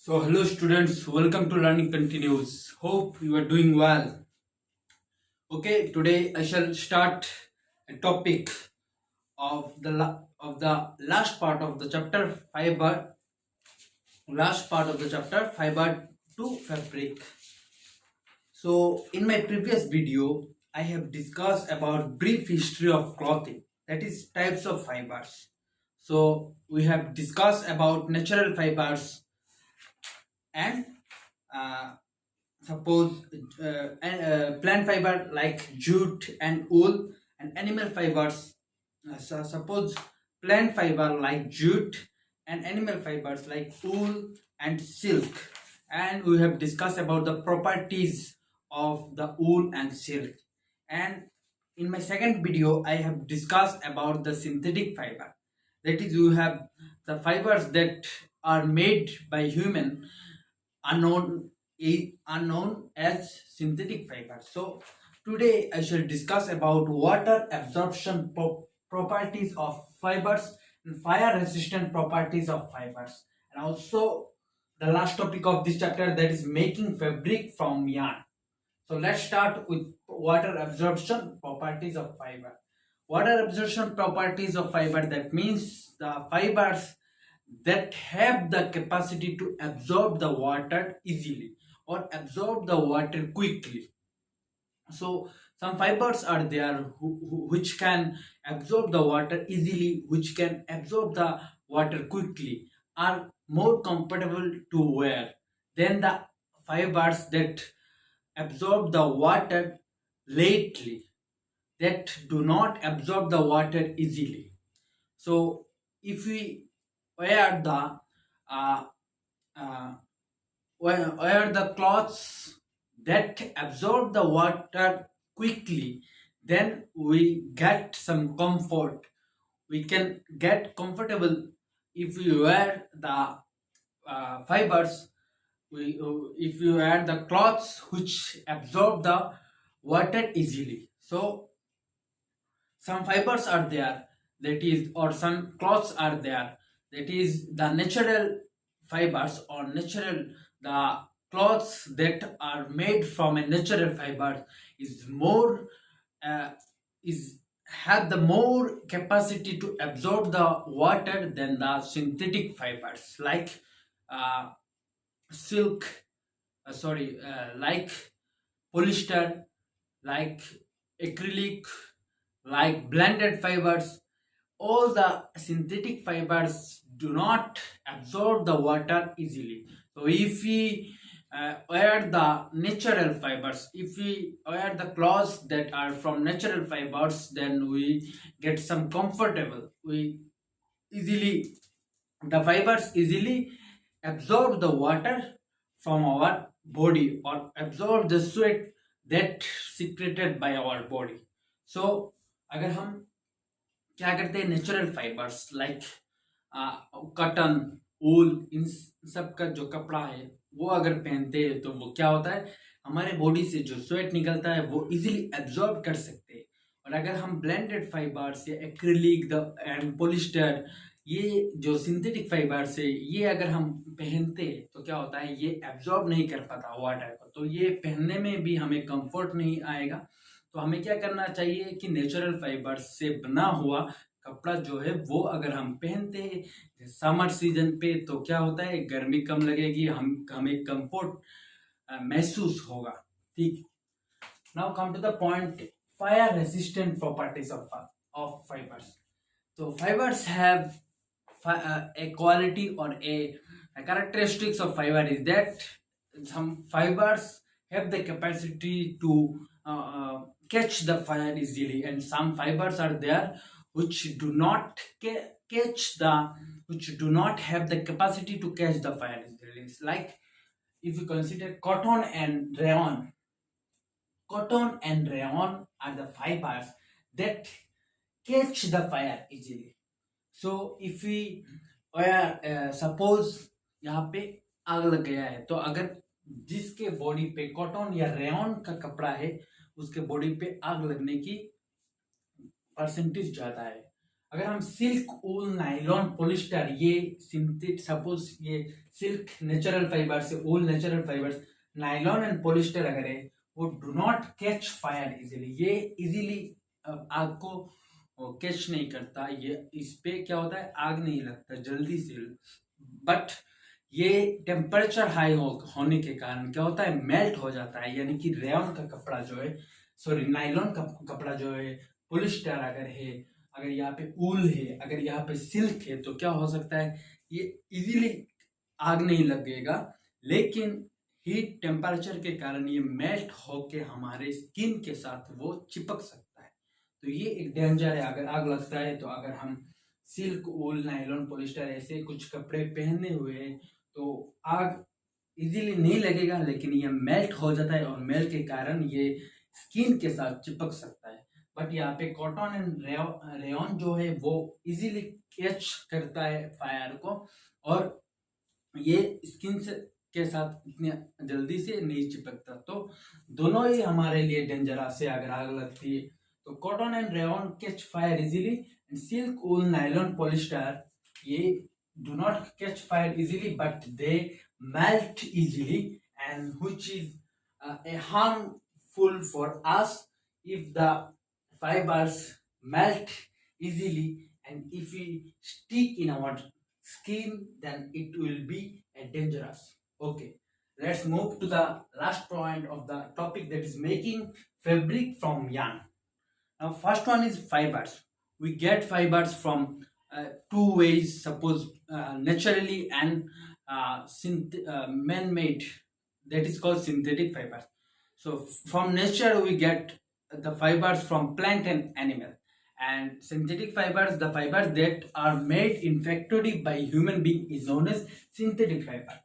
So, hello students, welcome to Learning Continues. Hope you are doing well. Okay, today I shall start a topic of the last part of the chapter fiber, fiber to fabric. So, in my previous video, I have discussed about brief history of clothing, that is types of fibers. So, we have discussed about natural fibers and uh, suppose plant fiber like jute and wool, and animal fibers, so suppose plant fiber like jute and animal fibers like wool and silk. And we have discussed about the properties of the wool and silk. And in my second video I have discussed about the synthetic fiber, that is you have the fibers that are made by human, unknown unknown as synthetic fiber. So today I shall discuss about water absorption properties of fibers and fire resistant properties of fibers, and also the last topic of this chapter, that is making fabric from yarn. So let's start with water absorption properties of fiber. Water absorption properties of fiber, that means the fibers that have the capacity to absorb the water easily or absorb the water quickly. So some fibers are there which can absorb the water easily, which can absorb the water quickly, are more comfortable to wear than the fibers that absorb the water lately, that do not absorb the water easily. So if we wear the uh, uh, wear the clothes that absorb the water quickly, then we get some comfort, we can get comfortable. If we wear the fibers, if you wear the cloths which absorb the water easily. So some fibers are there, that is, or some cloths are there, that is the natural fibers or natural, the cloths that are made from a natural fiber is more uh, is have the more capacity to absorb the water than the synthetic fibers like uh, silk, like polyester, like acrylic, like blended fibers. All the synthetic fibers do not absorb the water easily. So if we wear the natural fibers, if we wear the clothes that are from natural fibers, then we get some comfortable, we easily, the fibers easily absorb the water from our body or absorb the sweat that secreted by our body. So अगर हम क्या करते हैं, natural fibres like cotton, वूल, इन सब का जो कपड़ा है वो अगर पहनते हैं तो वो क्या होता है, हमारे बॉडी से जो स्वेट निकलता है वो इजीली एब्जॉर्ब कर सकते हैं. और अगर हम ब्लेंडेड फाइबर्स या एक्रिलिक एंड पोलिस्टर, ये जो सिंथेटिक फाइबर्स है, ये अगर हम पहनते हैं तो क्या होता है, ये एब्जॉर्ब नहीं कर पाता वाटर को, तो ये पहनने में भी हमें कंफर्ट नहीं आएगा. तो हमें क्या करना चाहिए कि नेचुरल फाइबर से बना हुआ कपड़ा जो है वो अगर हम पहनते हैं समर सीजन पे, तो क्या होता है, गर्मी कम लगेगी, हमें कंफर्ट महसूस होगा. ठीक. Now come to the point, fire resistant properties of fibres. तो fibres have a quality or a characteristics of fiber is that some fibers have the capacity to catch the fire easily, and some fibers are there which do not which do not have the capacity to catch the fire easily. It's like if you consider cotton and rayon. Cotton and rayon are the fibers that catch the fire easily. So if we suppose यहाँ पे आग लग गया है, तो अगर जिसके body पे कॉटन या रेयन का कपड़ा है उसके बॉडी पे आग लगने की परसेंटेज ज्यादा है. अगर हम सिल्क, ऊल, नायलॉन, पॉलिस्टर, ये सिंथेटिक, सपोज ये सिल्क नेचुरल फाइबर्स है, wool natural fibres, nylon and polyester अगर है, वो do not catch fire easily, ये इजीली आग को कैच नहीं करता, ये इस पे क्या होता है, आग नहीं लगता जल्दी से। बट ये टेम्परेचर हाई होने के कारण क्या होता है, मेल्ट हो जाता है, यानी कि रेयन का कपड़ा जो है, सॉरी नायलॉन का कपड़ा जो है, पॉलिस्टर अगर है, अगर यहाँ पे ऊल है, अगर यहाँ पे सिल्क है, तो क्या हो सकता है, ये इजीली आग नहीं लगेगा, लेकिन हीट टेम्परेचर के कारण ये मेल्ट होके हमारे स्किन के साथ वो चिपक सकता है। तो ये एक डेंजर है अगर आग लगता है। तो अगर हम सिल्क, ऊल, नायलॉन, पॉलिस्टर ऐसे कुछ कपड़े पहने हुए हैं तो आग इजीली नहीं लगेगा, लेकिन ये मेल्ट हो जाता है और मेल्ट के कारण ये स्किन के साथ चिपक सकता है। बट यहाँ पे कॉटन एंड रेयन जो है वो इजीली कैच करता है फायर को, और ये स्किन से के साथ इतनी जल्दी से नहीं चिपकता। तो दोनों ही हमारे लिए डेंजरस है अगर आग लगती है। तो cotton and rayon catch fire easily, and silk, wool, nylon, polyester ये do not catch fire easily, but they melt easily, and which is a harmful for us if the fibers melt easily, and if we stick in our skin, then it will be dangerous. Okay, let's move to the last point of the topic, that is making fabric from yarn. Now first one is fibers. We get fibers from two ways, suppose naturally and man-made, that is called synthetic fibers. So from nature we get the fibers from plant and animal, and synthetic fibers, the fibers that are made in factory by human being, is known as synthetic fiber.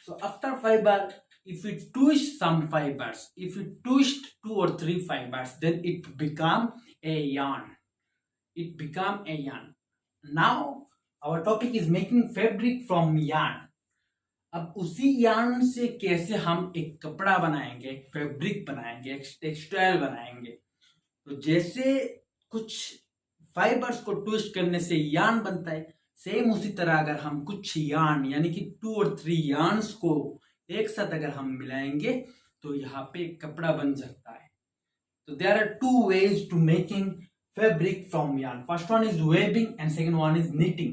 So after fiber, if we twist some fibers, if we twist 2 or 3 fibers, then it become a yarn, it become a yarn. Now our topic is making fabric from yarn. अब उसी yarn से कैसे हम एक कपड़ा बनाएंगे, एक fabric बनाएंगे, एक टेक्सटाइल बनाएंगे। तो जैसे कुछ फाइबर्स को ट्विस्ट करने से yarn बनता है, सेम उसी तरह अगर हम कुछ yarn यानी कि 2 और 3 yarns को एक साथ अगर हम मिलाएंगे तो यहाँ पे एक कपड़ा बन सकता है। तो there are 2 ways to making fabric from yarn. First one is weaving and second one is knitting.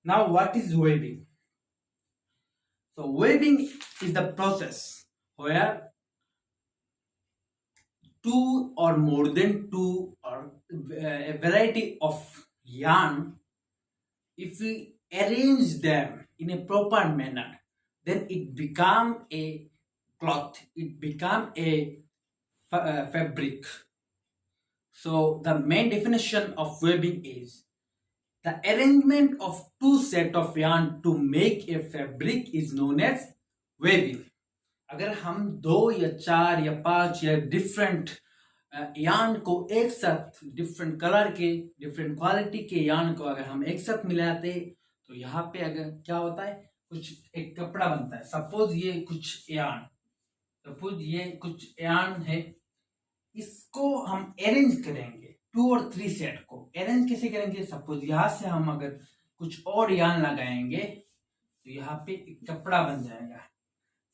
Now what is weaving? So weaving is the process where 2 or more than 2 or a variety of yarn, if we arrange them in a proper manner, then it become a cloth, it become a fabric. So the main definition of weaving is the arrangement of 2 set of yarn to make a fabric is known as weaving. अगर हम 2 या 4 या 5 या different yarn को एक साथ, different colour के, different quality के यार्न को अगर हम एक साथ मिलाते तो यहाँ पे अगर क्या होता है, कुछ एक कपड़ा बनता है। सपोज ये कुछ यार्न, सपोज ये कुछ यार्न है, इसको हम अरेंज करेंगे 2 और 3 सेट को। अरेंज कैसे करेंगे, सपोज यहाँ से हम अगर कुछ और यार्न लगाएंगे तो यहाँ पे एक कपड़ा बन जाएगा।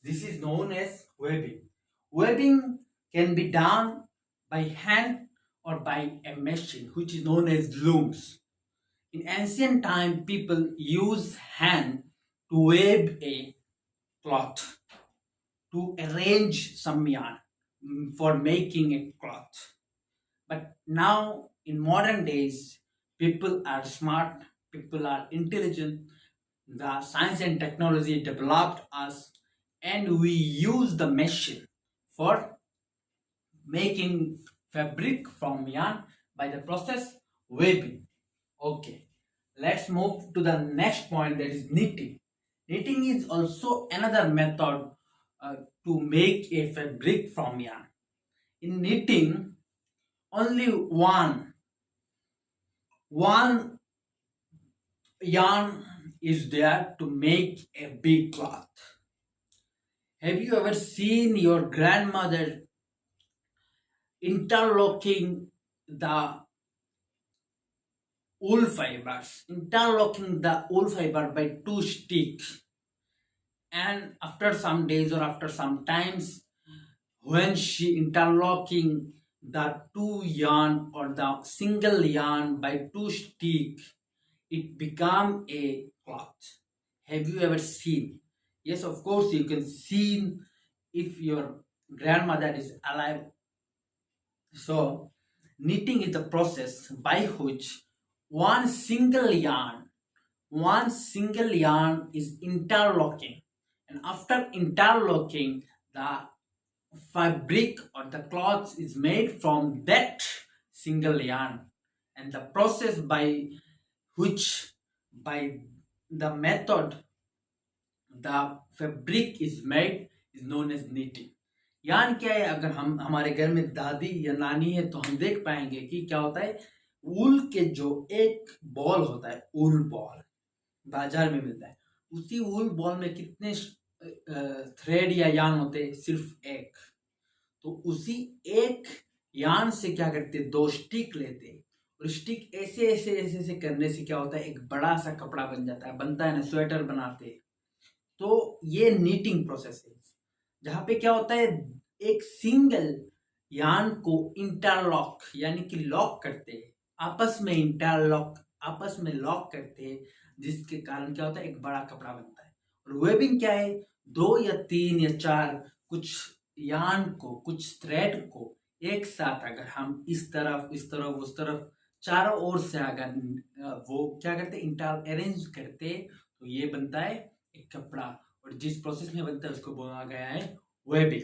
This is known as weaving. Weaving can be done by hand or by a machine which is known as looms. In ancient time, people used hand to weave a cloth, to arrange some yarn for making a cloth. But now in modern days, people are smart, people are intelligent, the science and technology developed us, and we use the machine for making fabric from yarn by the process weaving. Okay, let's move to the next point, that is knitting. Knitting is also another method to make a fabric from yarn. In knitting, only one yarn is there to make a big cloth. Have you ever seen your grandmother interlocking the wool fibers, interlocking the wool fiber by two sticks. And after some days or after some times, when she interlocking the two yarn or the single yarn by two stick, it become a cloth. Have you ever seen? Yes, of course you can see if your grandmother is alive. So knitting is the process by which one single yarn is interlocking, and after interlocking, the fabric or the cloth is made from that single yarn. And the process by which, by the method the fabric is made, is known as knitting. यान क्या है, अगर हम हमारे घर में दादी या नानी है तो हम देख पाएंगे कि क्या होता है, ऊल के जो एक बॉल होता है, ऊल बॉल बाजार में मिलता है, उसी ऊल बॉल में कितने थ्रेड या यान होते हैं, सिर्फ एक। तो उसी एक यान से क्या करते, दो स्टिक लेते, और स्टिक ऐसे ऐसे ऐसे ऐसे करने से क्या होता है, एक बड़ा सा कपड़ा बन जाता है, बनता है ना, स्वेटर बनाते। तो ये नीटिंग प्रोसेस है, जहां पे क्या होता है, एक सिंगल यान को इंटरलॉक यानी कि लॉक करते हैं, आपस में इंटरलॉक, आपस में लॉक करते हैं, जिसके कारण क्या होता है, एक बड़ा कपड़ा बनता है। और वेबिंग क्या है, दो या तीन या चार कुछ यान को, कुछ थ्रेड को एक साथ अगर हम इस तरफ उस तरफ चारों ओर से अगर वो क्या करते, इंटर अरेंज करते, तो ये बनता है एक कपड़ा। और जिस प्रोसेस में बनता है उसको बोला गया है webbing.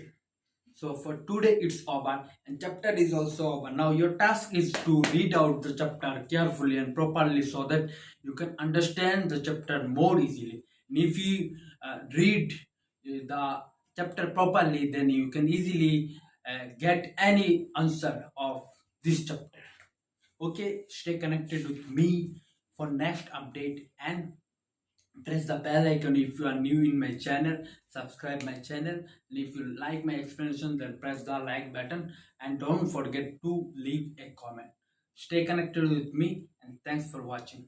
So for today it's over and chapter is also over. Now your task is to read out the chapter carefully and properly so that you can understand the chapter more easily. And if you read the chapter properly, then you can easily get any answer of this chapter. Okay, stay connected with me for next update and press the bell icon if you are new in my channel. Subscribe my channel, and if you like my explanation, then press the like button and don't forget to leave a comment. Stay connected with me and thanks for watching.